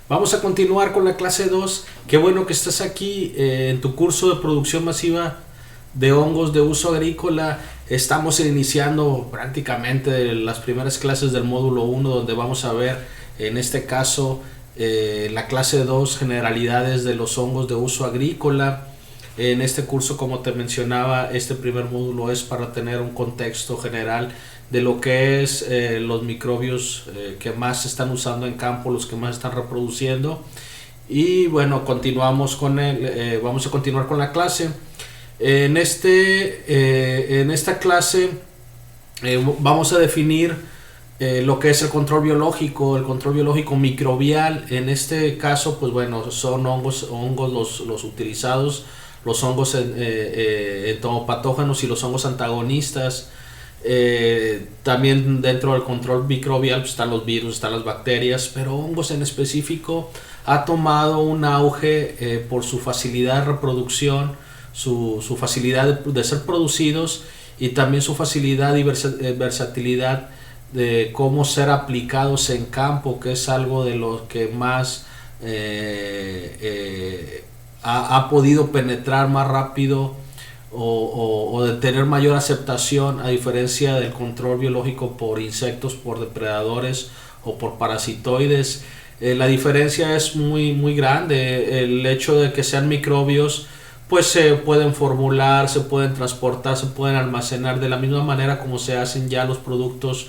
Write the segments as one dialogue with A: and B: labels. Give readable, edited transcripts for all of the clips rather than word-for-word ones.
A: Vamos a continuar con la clase 2. Qué bueno que estás aquí en tu curso de producción masiva de hongos de uso agrícola. Estamos iniciando prácticamente las primeras clases del módulo 1, donde vamos a ver, en este caso, la clase 2, generalidades de los hongos de uso agrícola. En este curso, como te mencionaba, este primer módulo es para tener un contexto general de lo que es los microbios que más se están usando en campo, los que más están reproduciendo. Y bueno, continuamos con vamos a continuar con la clase. En esta clase vamos a definir lo que es el control biológico microbial. En este caso, pues bueno, son hongos los utilizados, los hongos entomopatógenos y los hongos antagonistas. También dentro del control microbial pues, están los virus, están las bacterias, pero hongos en específico ha tomado un auge por su facilidad de reproducción, su facilidad de ser producidos, y también su facilidad y versatilidad de cómo ser aplicados en campo, que es algo de lo que más ha podido penetrar más rápido o de tener mayor aceptación, a diferencia del control biológico por insectos, por depredadores o por parasitoides. La diferencia es muy grande. El hecho de que sean microbios, pues se pueden formular, se pueden transportar, se pueden almacenar de la misma manera como se hacen ya los productos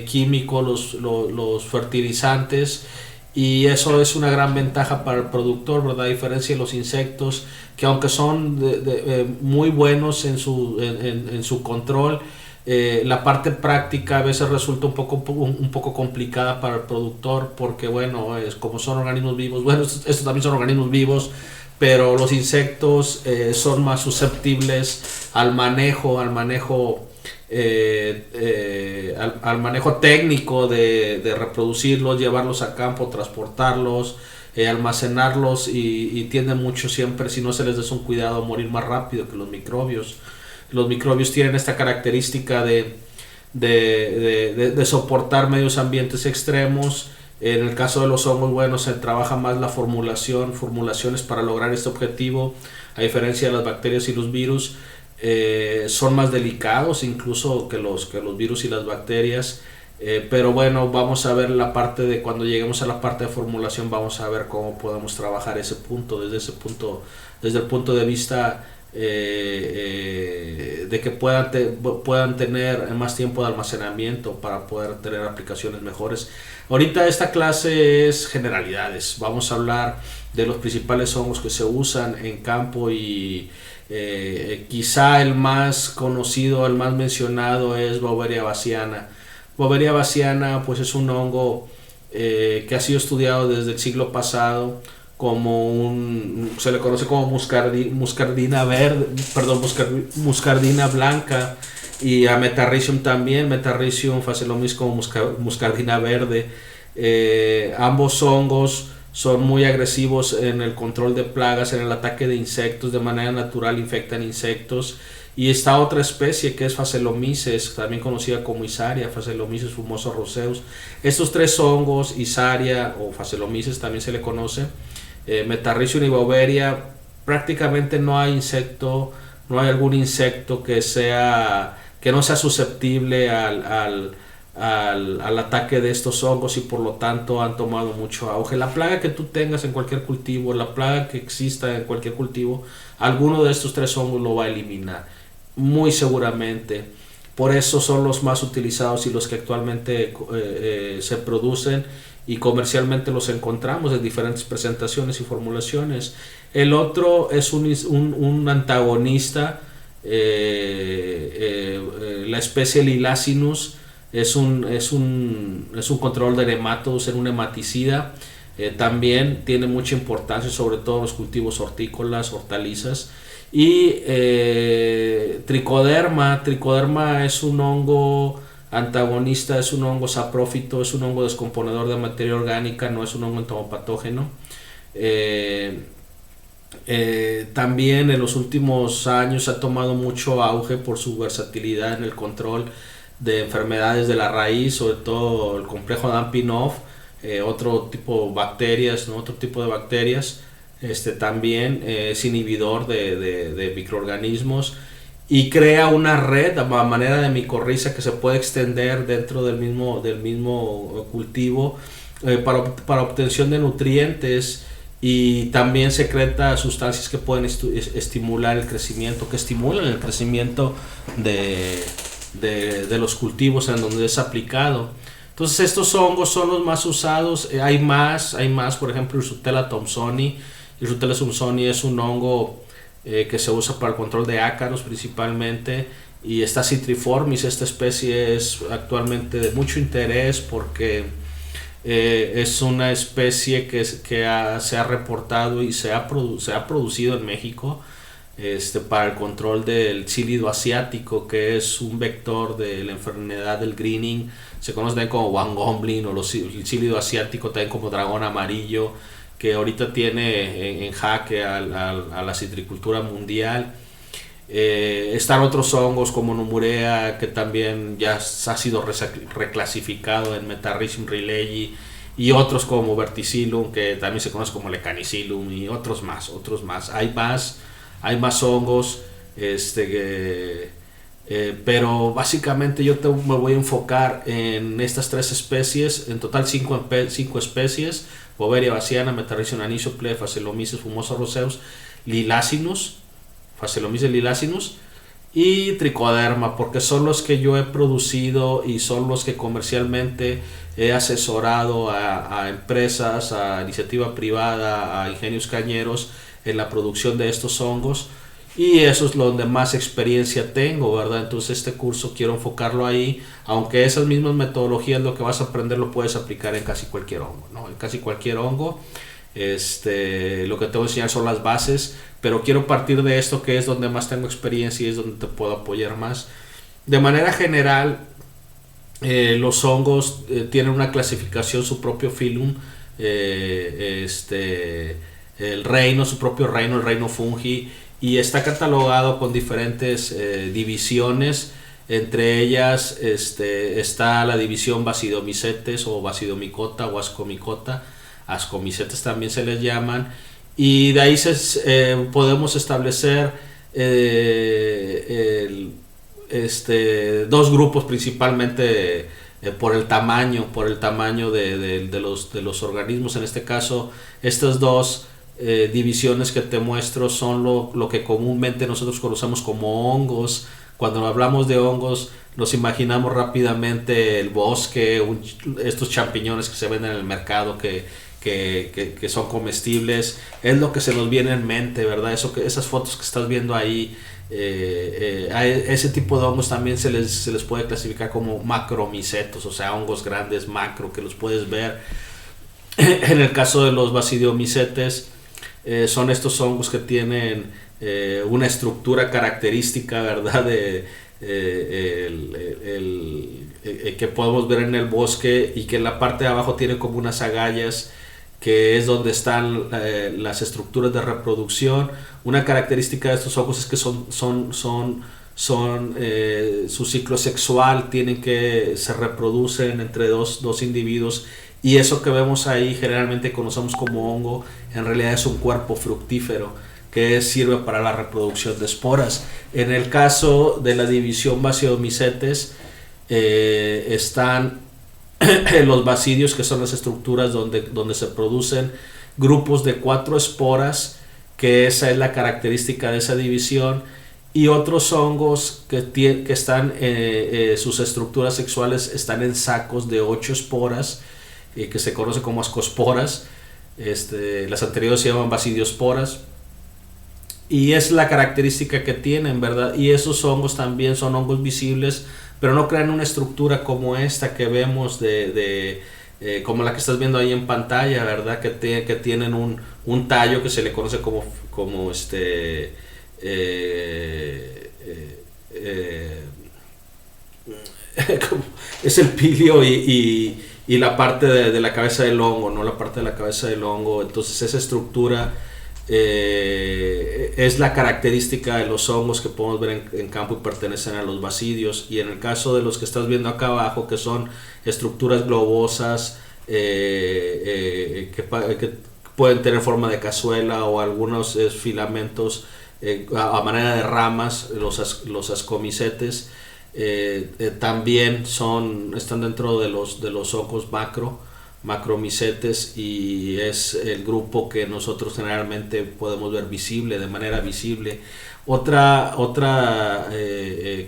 A: químicos, los fertilizantes, y eso es una gran ventaja para el productor, ¿verdad? A diferencia de los insectos, que aunque son muy buenos en su control, la parte práctica a veces resulta un poco complicada para el productor, porque bueno, como son organismos vivos, bueno, estos también son organismos vivos, pero los insectos son más susceptibles al manejo técnico de reproducirlos, llevarlos a campo, transportarlos, almacenarlos, y tienden mucho siempre, si no se les da un cuidado, a morir más rápido que los microbios. Los microbios tienen esta característica de soportar medios ambientes extremos. En el caso de los hongos, bueno, se trabaja más la formulaciones para lograr este objetivo, a diferencia de las bacterias y los virus. Son más delicados incluso que los virus y las bacterias, pero bueno, vamos a ver cuando lleguemos a la parte de formulación, vamos a ver cómo podemos trabajar ese punto, desde el punto de vista de que puedan tener más tiempo de almacenamiento para poder tener aplicaciones mejores. Ahorita esta clase es generalidades. Vamos a hablar de los principales hongos que se usan en campo, y quizá el más conocido, el más mencionado es Beauveria bassiana. Beauveria bassiana pues es un hongo que ha sido estudiado desde el siglo pasado se le conoce como muscardina blanca, y a Metarrhizium también. Metarrhizium facilomis como muscardina verde. Ambos hongos son muy agresivos en el control de plagas, en el ataque de insectos. De manera natural infectan insectos. Y está otra especie que es Phaseolomyces, también conocida como Isaria, Phaseolomyces fumoso roseus. Estos tres hongos, Isaria o Phaseolomyces también se le conoce, Metarrhizium y Beauveria, prácticamente no hay algún insecto que no sea susceptible al ataque de estos hongos, y por lo tanto han tomado mucho auge. La plaga que tú tengas en cualquier cultivo, la plaga que exista en cualquier cultivo, alguno de estos tres hongos lo va a eliminar, muy seguramente. Por eso son los más utilizados y los que actualmente se producen, y comercialmente los encontramos en diferentes presentaciones y formulaciones. El otro es un antagonista, la especie Lilacinus. Es un control de nematodos, en un nematicida. También tiene mucha importancia, sobre todo en los cultivos hortícolas, hortalizas. Y Trichoderma es un hongo antagonista, es un hongo saprófito, es un hongo descomponedor de materia orgánica, no es un hongo entomopatógeno. También en los últimos años ha tomado mucho auge por su versatilidad en el control de enfermedades de la raíz, sobre todo el complejo Dampinov, otro tipo de bacterias, ¿no? Otro tipo de bacterias. También es inhibidor de microorganismos y crea una red a manera de micorriza que se puede extender dentro del mismo cultivo para obtención de nutrientes, y también secreta sustancias que pueden estimular el crecimiento, que estimulan el crecimiento de los cultivos en donde es aplicado. Entonces estos hongos son los más usados. Hay más, por ejemplo, Rhizotella thomsoni. Rhizotella thomsoni es un hongo que se usa para el control de ácaros principalmente, y está Citriformis. Esta especie es actualmente de mucho interés porque es una especie que se ha reportado y se ha producido en México para el control del chílido asiático, que es un vector de la enfermedad del greening. Se conoce también como One Goblin, o el chílido asiático, también como dragón amarillo, que ahorita tiene en jaque a la citricultura mundial. Están otros hongos como Numurea, que también ya ha sido reclasificado en Metarrhizium rilei, y otros como Verticillum, que también se conoce como Lecanicillum, y otros más. Hay más hongos, pero básicamente yo me voy a enfocar en estas 3 especies, en total 5 especies: Boveria bassiana, Metarrhizium anisople, Phaseolomyces fumosa roseus, Lilacinus, Phaseolomyces lilacinus, y Trichoderma, porque son los que yo he producido y son los que comercialmente he asesorado a empresas, a iniciativa privada, a ingenios cañeros en la producción de estos hongos, y eso es donde más experiencia tengo, ¿verdad? Entonces este curso quiero enfocarlo ahí, aunque esas mismas metodologías, lo que vas a aprender lo puedes aplicar en casi cualquier hongo, ¿no? En casi cualquier hongo. Lo que te voy a enseñar son las bases, pero quiero partir de esto, que es donde más tengo experiencia y es donde te puedo apoyar más. De manera general, los hongos tienen una clasificación, su propio filum, el reino, su propio reino, el reino fungi, y está catalogado con diferentes divisiones. Entre ellas está la división Basidiomycetes o Basidiomycota o Ascomycota. Ascomycetes también se les llaman, y de ahí podemos establecer dos grupos principalmente por el tamaño de los organismos. En este caso, estas dos divisiones que te muestro son lo que comúnmente nosotros conocemos como hongos. Cuando hablamos de hongos, nos imaginamos rápidamente el bosque, estos champiñones que se venden en el mercado que son comestibles. Es lo que se nos viene en mente, ¿verdad? Esas fotos que estás viendo ahí, a ese tipo de hongos también se les puede clasificar como macromicetos, o sea, hongos grandes, macro, que los puedes ver. En el caso de los basidiomycetes, son estos hongos que tienen una estructura característica, ¿verdad? Que podemos ver en el bosque, y que en la parte de abajo tiene como unas agallas, que es donde están las estructuras de reproducción. Una característica de estos hongos es que su ciclo sexual se reproducen entre dos individuos, y eso que vemos ahí generalmente conocemos como hongo, en realidad es un cuerpo fructífero que sirve para la reproducción de esporas. En el caso de la división Basidiomycetes, están los basidios, que son las estructuras donde se producen grupos de 4 esporas, que esa es la característica de esa división, y otros hongos que están, sus estructuras sexuales están en sacos de 8 esporas, que se conoce como ascosporas. Las anteriores se llaman basidiosporas, y es la característica que tienen, ¿verdad? Y esos hongos también son hongos visibles, pero no crean una estructura como esta que vemos como la que estás viendo ahí en pantalla, ¿verdad? Que tienen un tallo que se le conoce como es el pilio y la parte de la cabeza del hongo, ¿no? La parte de la cabeza del hongo. Entonces esa estructura es la característica de los hongos que podemos ver en campo y pertenecen a los basidios. Y en el caso de los que estás viendo acá abajo, que son estructuras globosas, que pueden tener forma de cazuela, o algunos filamentos a manera de ramas, los ascomicetes. También están dentro de los hongos macromicetes, y es el grupo que nosotros generalmente podemos ver de manera visible. Otra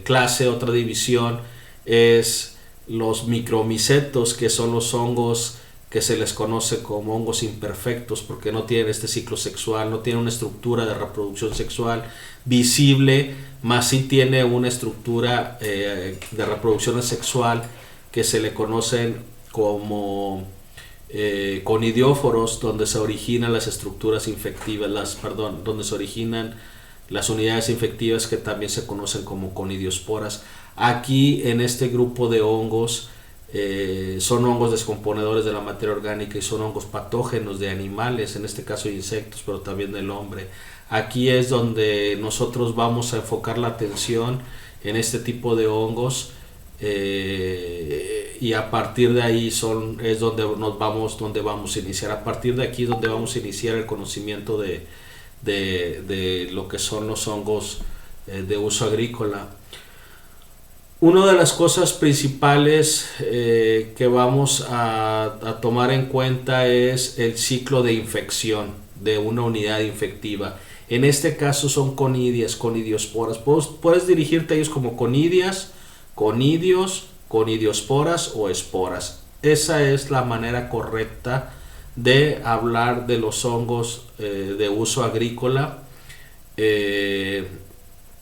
A: clase, otra división es los micromicetos, que son los hongos que se les conoce como hongos imperfectos, porque no tienen este ciclo sexual, no tienen una estructura de reproducción sexual visible, más sí tiene una estructura de reproducción sexual que se le conocen como conidióforos, donde se originan las estructuras infectivas, donde se originan las unidades infectivas, que también se conocen como conidiosporas. Aquí, en este grupo de hongos, son hongos descomponedores de la materia orgánica, y son hongos patógenos de animales, en este caso de insectos, pero también del hombre. Aquí es donde nosotros vamos a enfocar la atención en este tipo de hongos, y a partir de ahí es donde vamos a iniciar. A partir de aquí es donde vamos a iniciar el conocimiento de lo que son los hongos de uso agrícola. Una de las cosas principales que vamos a tomar en cuenta es el ciclo de infección de una unidad infectiva. En este caso son conidias, conidiosporas. Puedes dirigirte a ellos como conidias, conidios, conidiosporas o esporas. Esa es la manera correcta de hablar de los hongos de uso agrícola,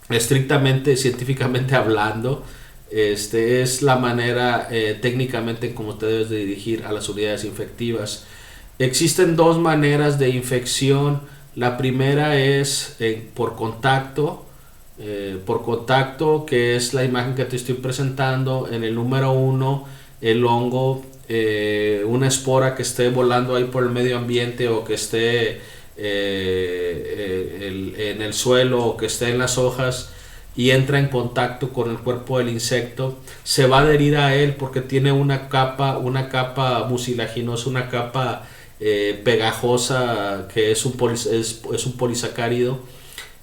A: estrictamente, científicamente hablando. Es la manera técnicamente como te debes de dirigir a las unidades infectivas. Existen dos maneras de infección. La primera es por contacto, que es la imagen que te estoy presentando. En el número 1, el hongo, una espora que esté volando ahí por el medio ambiente, o que esté en el suelo, o que esté en las hojas, y entra en contacto con el cuerpo del insecto, se va a adherir a él porque tiene una capa mucilaginosa, una capa pegajosa, que es un polisacárido,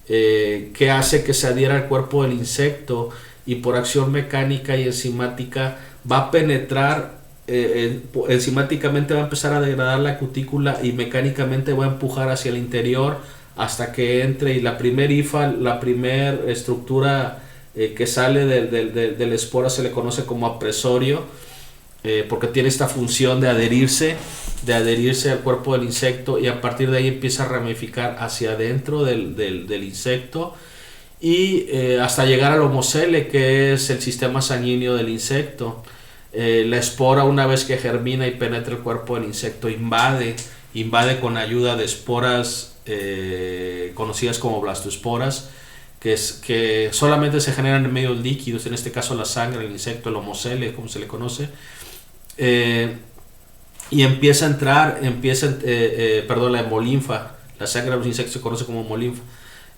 A: que hace que se adhiera al cuerpo del insecto, y por acción mecánica y enzimática va a penetrar, enzimáticamente va a empezar a degradar la cutícula, y mecánicamente va a empujar hacia el interior hasta que entre. Y la primer estructura que sale de la espora se le conoce como apresorio, porque tiene esta función de adherirse al cuerpo del insecto, y a partir de ahí empieza a ramificar hacia adentro del insecto, y hasta llegar al homocele, que es el sistema sanguíneo del insecto. La espora, una vez que germina y penetra el cuerpo del insecto, invade con ayuda de esporas conocidas como blastoesporas, que solamente se generan en medios líquidos, en este caso la sangre, el insecto, el homocele, como se le conoce, y empieza a entrar, la hemolinfa. La sangre de los insectos se conoce como hemolinfa.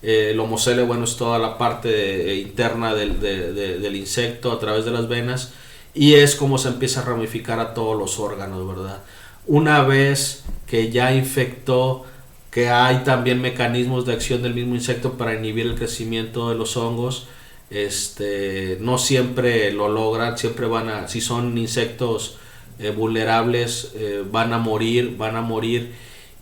A: El homocele, bueno, es toda la parte interna del insecto a través de las venas, y es como se empieza a ramificar a todos los órganos, ¿verdad? Una vez que ya infectó, que hay también mecanismos de acción del mismo insecto para inhibir el crecimiento de los hongos, no siempre lo logran, si son insectos vulnerables, van a morir,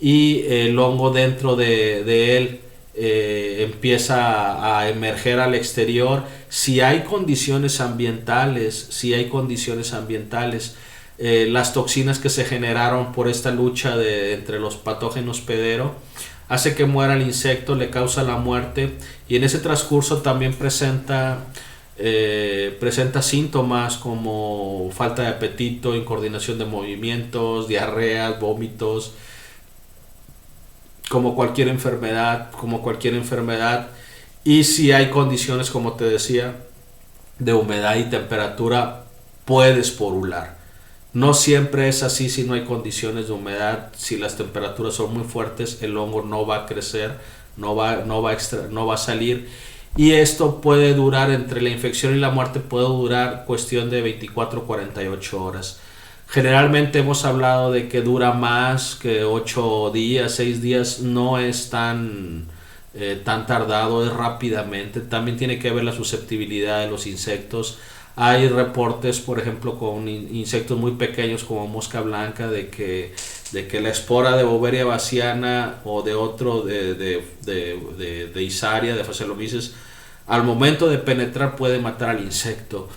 A: y el hongo dentro de él empieza a emerger al exterior. Si hay condiciones ambientales, las toxinas que se generaron por esta lucha entre los patógenos pedero hace que muera el insecto, le causa la muerte, y en ese transcurso también presenta síntomas como falta de apetito, incoordinación de movimientos, diarreas, vómitos, como cualquier enfermedad. Y si hay condiciones, como te decía, de humedad y temperatura, puede esporular. No siempre es así si no hay condiciones de humedad. Si las temperaturas son muy fuertes, el hongo no va a crecer, no va a salir, y esto puede durar, entre la infección y la muerte, puede durar cuestión de 24 a 48 horas. Generalmente hemos hablado de que dura más que 8 días, 6 días, no es tan tardado, es rápidamente. También tiene que ver la susceptibilidad de los insectos. Hay reportes, por ejemplo, con insectos muy pequeños como mosca blanca, de que la espora de Beauveria bassiana o de otro de Isaria, de Phaseolomyces, al momento de penetrar puede matar al insecto.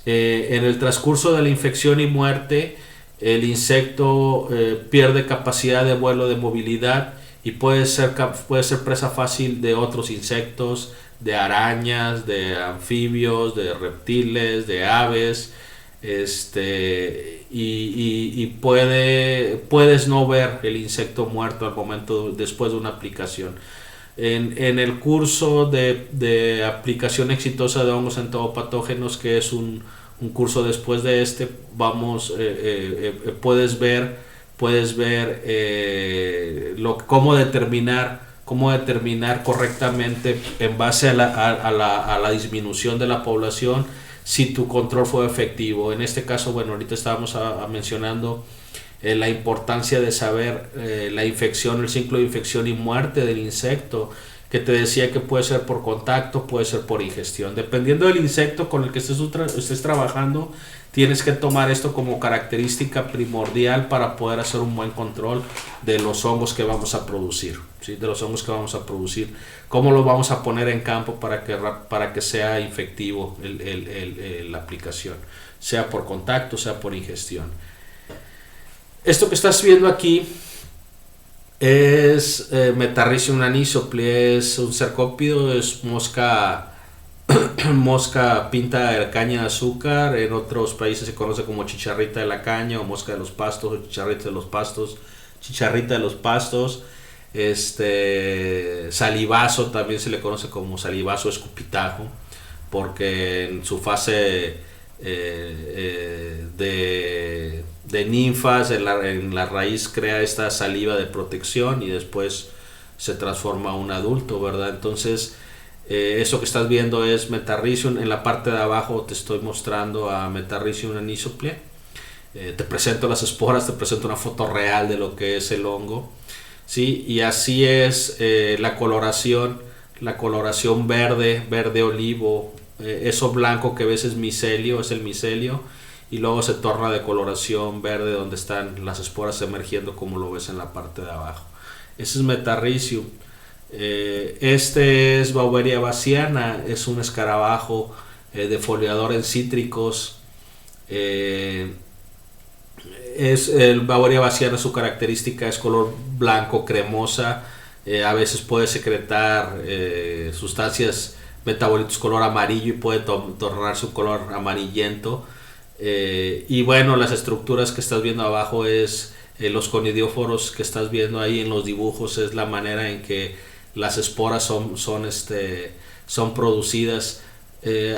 A: En el transcurso de la infección y muerte, el insecto pierde capacidad de vuelo, de movilidad, y puede ser presa fácil de otros insectos, de arañas, de anfibios, de reptiles, de aves, y puedes no ver el insecto muerto al momento después de una aplicación. En el curso de aplicación exitosa de hongos entomopatógenos, que es un curso después de vamos, puedes ver cómo determinar correctamente, en base a la disminución de la población, si tu control fue efectivo. En este caso, bueno, ahorita estábamos mencionando la importancia de saber la infección, el ciclo de infección y muerte del insecto, que te decía que puede ser por contacto, puede ser por ingestión. Dependiendo del insecto con el que estés trabajando, tienes que tomar esto como característica primordial para poder hacer un buen control de los hongos que vamos a producir, ¿sí? De los hongos que vamos a producir, cómo los vamos a poner en campo para que sea efectivo la aplicación, sea por contacto, sea por ingestión. Esto que estás viendo aquí es Metarrhizium anisopli, es un cercópido, es mosca pinta de caña de azúcar. En otros países se conoce como chicharrita de la caña, o mosca de los pastos, o chicharrita de los pastos. Salivazo también se le conoce como salivazo escupitajo, porque en su fase de ninfas, en la raíz crea esta saliva de protección y después se transforma a un adulto, ¿verdad? Entonces, eso que estás viendo es Metarrhizium. En la parte de abajo te estoy mostrando a Metarrhizium anisopli. Te presento las esporas, te presento una foto real de lo que es el hongo, ¿sí? Y así es la coloración verde olivo. Eso blanco que ves es micelio, es el micelio, y luego se torna de coloración verde donde están las esporas emergiendo, como lo ves en la parte de abajo. Ese es Metarrhizium. Este es Beauveria bassiana, es un escarabajo defoliador en cítricos. El Beauveria bassiana, su característica es color blanco cremosa. A veces puede secretar sustancias, metabolitos color amarillo, y puede tornar su color amarillento. Y bueno, las estructuras que estás viendo abajo es los conidióforos que estás viendo ahí en los dibujos, es la manera en que las esporas son producidas.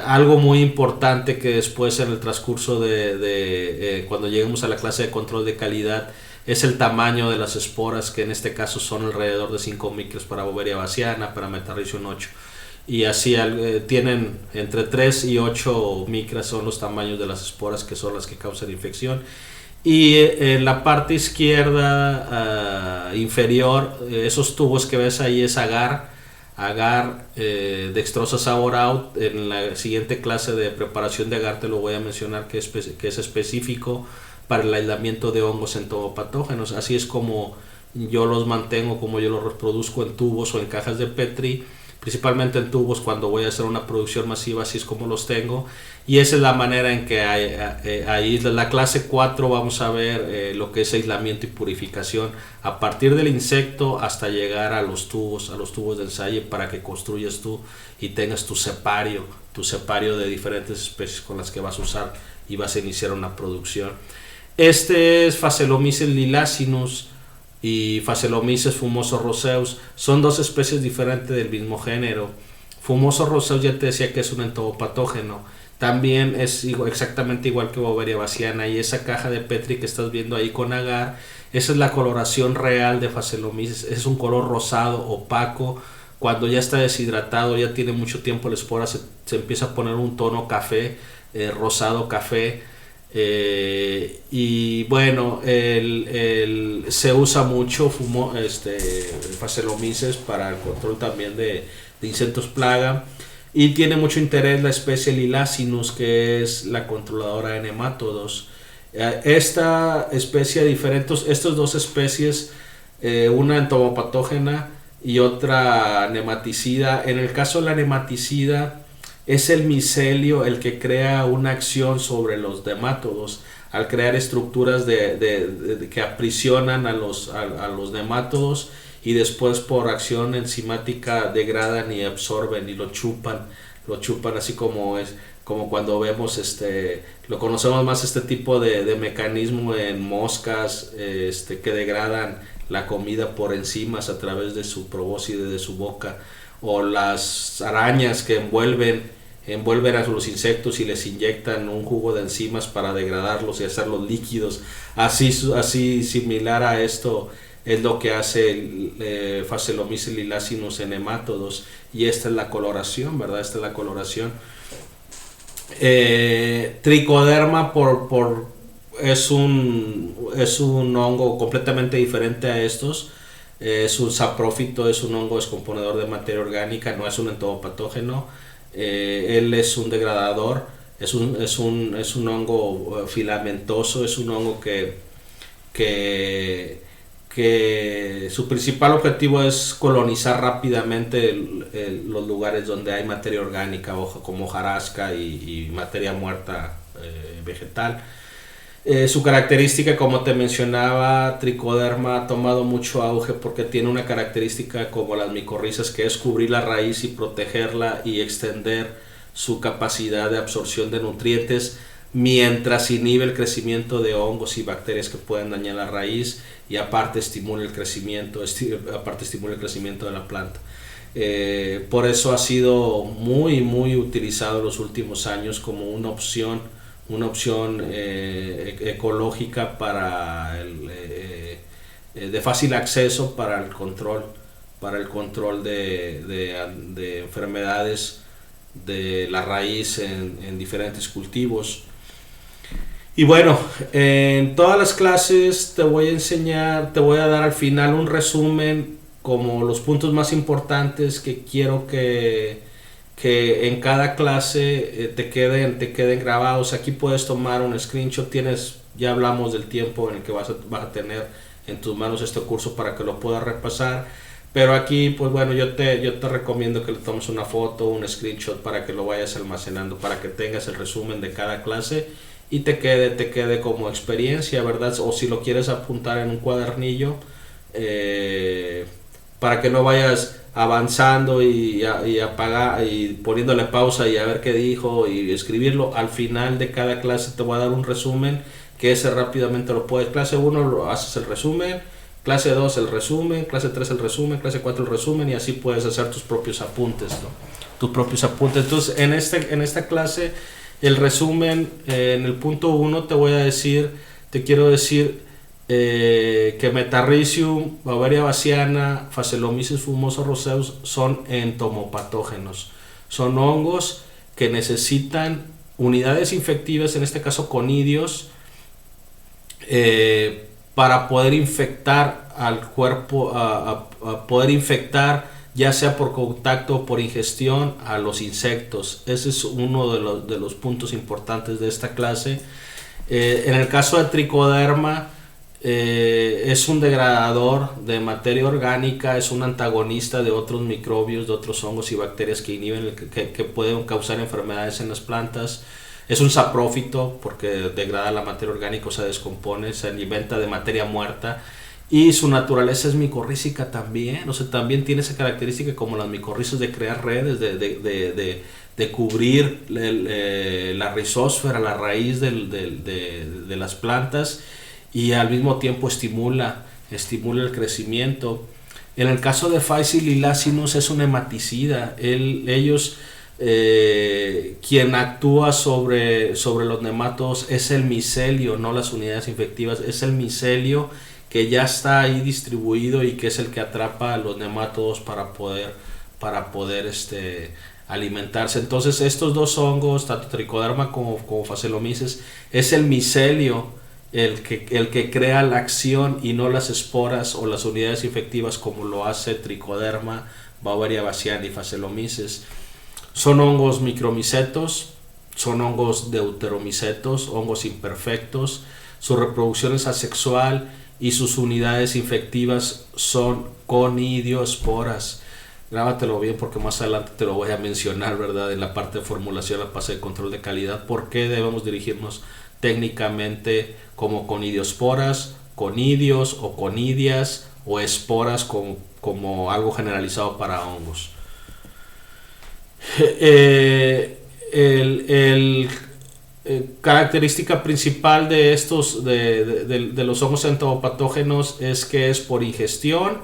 A: Algo muy importante que después, en el transcurso cuando lleguemos a la clase de control de calidad, es el tamaño de las esporas, que en este caso son alrededor de 5 micros para Beauveria bassiana, para Metarrhizium 8, y así tienen entre 3 y 8 micras, son los tamaños de las esporas, que son las que causan infección. Y en la parte izquierda inferior, esos tubos que ves ahí es agar dextrosa sour out. En la siguiente clase de preparación de agar te lo voy a mencionar, que es específico para el aislamiento de hongos entomopatógenos. Así es como yo los mantengo, como yo los reproduzco en tubos o en cajas de Petri, principalmente en tubos. Cuando voy a hacer una producción masiva, así es como los tengo, y esa es la manera en que aísla. La clase 4 vamos a ver lo que es aislamiento y purificación a partir del insecto hasta llegar a los tubos de ensayo, para que construyas tú y tengas tu separio de diferentes especies con las que vas a usar y vas a iniciar una producción. Este es Phaseolomyces lilacinus y Phaseolomyces fumoso roseus. Son dos especies diferentes del mismo género. Fumoso roseus ya te decía que es un entomopatógeno. También es exactamente igual que Beauveria bassiana, y esa caja de Petri que estás viendo ahí con agar, esa es la coloración real de Phaseolomyces. Es un color rosado opaco. Cuando ya está deshidratado, ya tiene mucho tiempo la espora, se empieza a poner un tono café, rosado café. Y bueno, se usa mucho Phaseolomyces para el control también de insectos plaga. Y tiene mucho interés la especie Lilacinus, que es la controladora de nemátodos. Esta especie, estas dos especies, una entomopatógena y otra nematicida. En el caso de la nematicida, es el micelio el que crea una acción sobre los nemátodos al crear estructuras que aprisionan a los nemátodos, y después por acción enzimática degradan y absorben y lo chupan así como cuando vemos lo conocemos más este tipo de mecanismo en moscas que degradan la comida por enzimas a través de su probóscide, de su boca, o las arañas que envuelven a los insectos y les inyectan un jugo de enzimas para degradarlos y hacerlos líquidos. Así similar a esto es lo que hace Phaseolomyces lilacinus en nemátodos, y esta es la coloración, ¿verdad? Esta es la coloración. Tricoderma es un hongo completamente diferente a estos. Es un saprófito, es un hongo descomponedor de materia orgánica, no es un entomopatógeno. Él es un degradador, es un hongo filamentoso, es un hongo que su principal objetivo es colonizar rápidamente los lugares donde hay materia orgánica, como hojarasca y materia muerta vegetal. Su característica, como te mencionaba, Tricoderma ha tomado mucho auge porque tiene una característica como las micorrizas, que es cubrir la raíz y protegerla y extender su capacidad de absorción de nutrientes, mientras inhibe el crecimiento de hongos y bacterias que pueden dañar la raíz, y aparte estimula el crecimiento de la planta. Por eso ha sido muy utilizado en los últimos años como una opción ecológica de fácil acceso para el control de enfermedades de la raíz en diferentes cultivos. Y bueno, en todas las clases te voy a dar al final un resumen como los puntos más importantes que quiero que en cada clase te queden grabados. Aquí puedes tomar un screenshot, ya hablamos del tiempo en el que vas a tener en tus manos este curso para que lo puedas repasar, pero aquí pues bueno, yo te recomiendo que le tomes una foto, un screenshot, para que lo vayas almacenando, para que tengas el resumen de cada clase y te quede como experiencia, ¿verdad? O si lo quieres apuntar en un cuadernillo, para que no vayas avanzando y poniéndole pausa y a ver qué dijo y escribirlo. Al final de cada clase te voy a dar un resumen, que ese rápidamente lo puedes. Clase 1 lo haces el resumen, clase 2 el resumen, clase 3 el resumen, clase 4 el resumen, y así puedes hacer tus propios apuntes, ¿no? Entonces en esta clase el resumen, en el punto 1 te quiero decir que Metarrhizium, Beauveria bassiana, Phaseolomyces fumosa roseus son entomopatógenos. Son hongos que necesitan unidades infectivas, en este caso conidios, para poder infectar al cuerpo, a poder infectar ya sea por contacto o por ingestión a los insectos. Ese es uno de los puntos importantes de esta clase. En el caso de Tricoderma, es un degradador de materia orgánica, es un antagonista de otros microbios, de otros hongos y bacterias que inhiben, que pueden causar enfermedades en las plantas. Es un saprófito porque degrada la materia orgánica, se descompone, se alimenta de materia muerta, y su naturaleza es micorrízica también. O sea, también tiene esa característica como las micorrizas de crear redes, de cubrir la rizósfera, la raíz de las plantas, y al mismo tiempo estimula el crecimiento. En el caso de Phaseolomyces lilacinus es un hematicida. Quien actúa sobre los nematodos es el micelio, no las unidades infectivas. Es el micelio que ya está ahí distribuido y que es el que atrapa a los nematodos para poder alimentarse. Entonces estos dos hongos, tanto Trichoderma como Phaseolomyces, es el micelio el que crea la acción y no las esporas o las unidades infectivas como lo hace Trichoderma, Beauveria bassiana y Phaseolomyces. Son hongos micromicetos, son hongos deuteromicetos, hongos imperfectos. Su reproducción es asexual y sus unidades infectivas son conidiosporas. Grábatelo bien porque más adelante te lo voy a mencionar, ¿verdad? En la parte de formulación, la fase de control de calidad, por qué debemos dirigirnos técnicamente como conidiosporas, conidios o conidias o esporas como algo generalizado para hongos. El característica principal de estos de los hongos entomopatógenos es que es por ingestión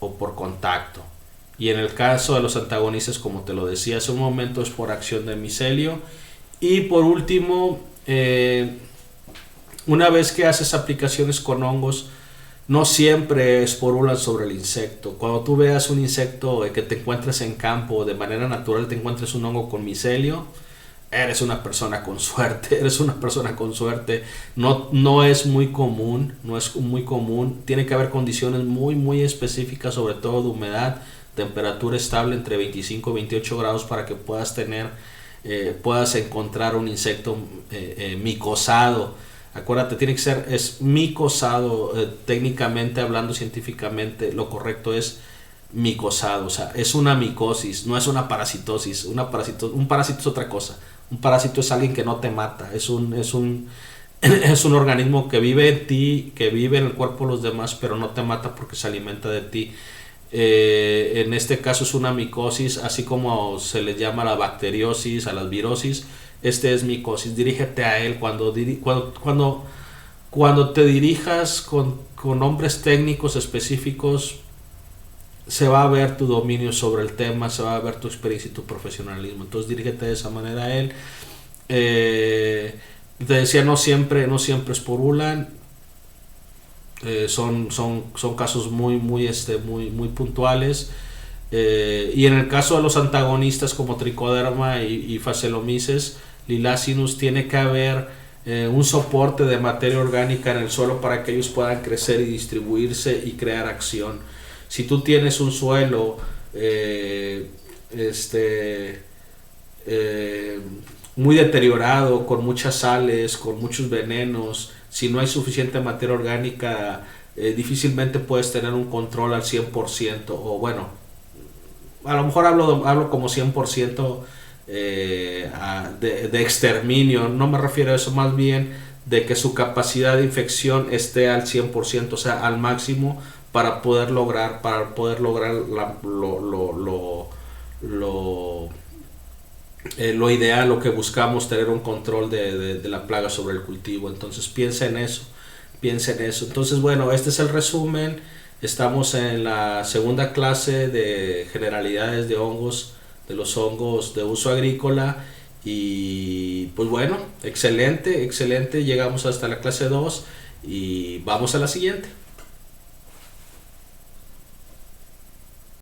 A: o por contacto, y en el caso de los antagonistas, como te lo decía hace un momento, es por acción de micelio. Y por último, una vez que haces aplicaciones con hongos, no siempre esporulan sobre el insecto. Cuando tú veas un insecto que te encuentres en campo, de manera natural te encuentres un hongo con micelio, eres una persona con suerte, eres una persona con suerte. No es muy común, no es muy común. Tiene que haber condiciones muy específicas, sobre todo de humedad, temperatura estable entre 25 y 28 grados para que puedas encontrar un insecto micosado. Acuérdate, tiene que ser micosado, técnicamente hablando, científicamente, lo correcto es micosado, o sea, es una micosis, no es una parasitosis. Un parásito es otra cosa. Un parásito es alguien que no te mata, es un organismo que vive en ti, que vive en el cuerpo de los demás, pero no te mata porque se alimenta de ti. En este caso es una micosis, así como se les llama a la bacteriosis, a las virosis. Este es micosis. Dirígete a él cuando te dirijas con nombres técnicos específicos. Se va a ver tu dominio sobre el tema, se va a ver tu experiencia y tu profesionalismo. Entonces dirígete de esa manera a él. Te decía, no siempre esporulan. Son casos muy puntuales. Y en el caso de los antagonistas como Trichoderma y Phaseolomyces, Lilacinus, tiene que haber un soporte de materia orgánica en el suelo para que ellos puedan crecer y distribuirse y crear acción. Si tú tienes un suelo muy deteriorado, con muchas sales, con muchos venenos, si no hay suficiente materia orgánica, difícilmente puedes tener un control al 100%, o bueno, a lo mejor hablo como 100% de exterminio. No me refiero a eso, más bien de que su capacidad de infección esté al 100%, o sea, al máximo, para poder lograr lo ideal, lo que buscamos, tener un control de la plaga sobre el cultivo. Entonces piensa en eso. Entonces, bueno, este es el resumen. Estamos en la segunda clase de generalidades de hongos, de los hongos de uso agrícola. Y pues bueno, excelente, llegamos hasta la clase 2 y vamos a la siguiente.